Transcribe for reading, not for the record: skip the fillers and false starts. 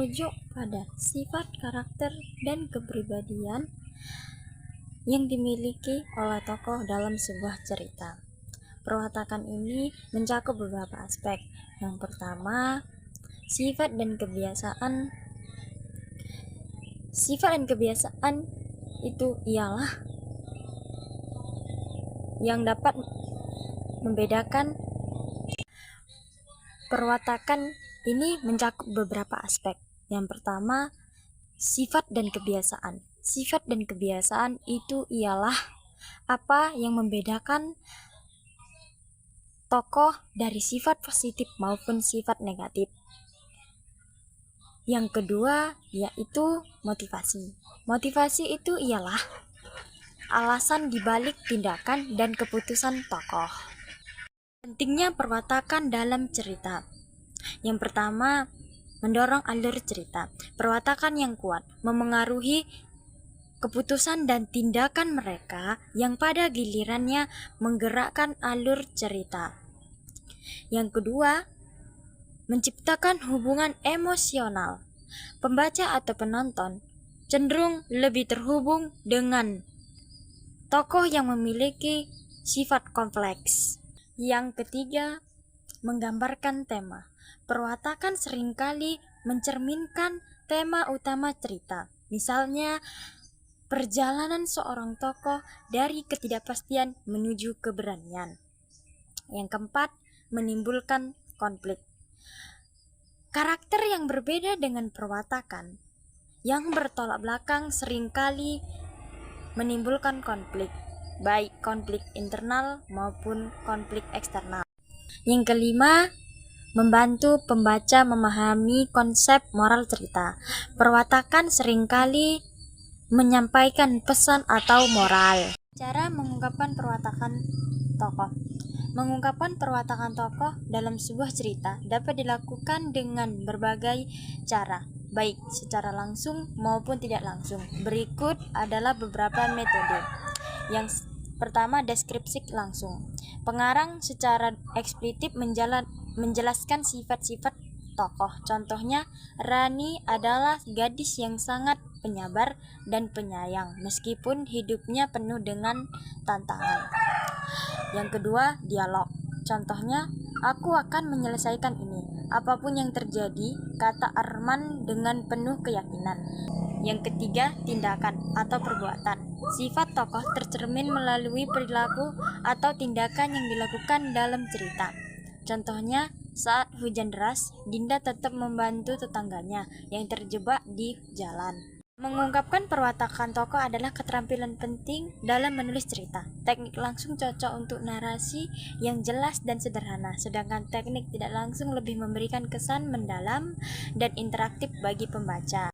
merujuk pada sifat karakter dan kepribadian yang dimiliki oleh tokoh dalam sebuah cerita. Perwatakan ini mencakup beberapa aspek. Yang pertama, sifat dan kebiasaan. Sifat dan kebiasaan itu ialah yang dapat membedakan. Perwatakan ini mencakup beberapa aspek. Yang pertama, sifat dan kebiasaan. Sifat dan kebiasaan itu ialah apa yang membedakan tokoh dari sifat positif maupun sifat negatif. Yang kedua yaitu motivasi. Motivasi itu ialah alasan dibalik tindakan dan keputusan tokoh. Pentingnya perwatakan dalam cerita. Yang pertama, mendorong alur cerita. Perwatakan yang kuat memengaruhi keputusan dan tindakan mereka yang pada gilirannya menggerakkan alur cerita. Yang kedua, menciptakan hubungan emosional. Pembaca atau penonton cenderung lebih terhubung dengan tokoh yang memiliki sifat kompleks. Yang ketiga, menggambarkan tema. Perwatakan seringkali mencerminkan tema utama cerita. Misalnya, perjalanan seorang tokoh dari ketidakpastian menuju keberanian. Yang keempat, menimbulkan konflik. Karakter yang berbeda dengan perwatakan yang bertolak belakang seringkali menimbulkan konflik, baik konflik internal maupun konflik eksternal. Yang kelima, membantu pembaca memahami konsep moral cerita. Perwatakan seringkali menyampaikan pesan atau moral. Cara mengungkapkan perwatakan tokoh. Mengungkapkan perwatakan tokoh dalam sebuah cerita dapat dilakukan dengan berbagai cara, baik secara langsung maupun tidak langsung. Berikut adalah beberapa metode. Yang pertama, deskripsi langsung. Pengarang secara eksplisit menjelaskan sifat-sifat tokoh. Contohnya, Rani adalah gadis yang sangat penyabar dan penyayang, meskipun hidupnya penuh dengan tantangan. Yang kedua, dialog. Contohnya, aku akan menyelesaikan ini, apapun yang terjadi, kata Arman dengan penuh keyakinan. Yang ketiga, tindakan atau perbuatan. Sifat tokoh tercermin melalui perilaku atau tindakan yang dilakukan dalam cerita. Contohnya, saat hujan deras, Dinda tetap membantu tetangganya yang terjebak di jalan. Mengungkapkan perwatakan tokoh adalah keterampilan penting dalam menulis cerita. Teknik langsung cocok untuk narasi yang jelas dan sederhana, sedangkan teknik tidak langsung lebih memberikan kesan mendalam dan interaktif bagi pembaca.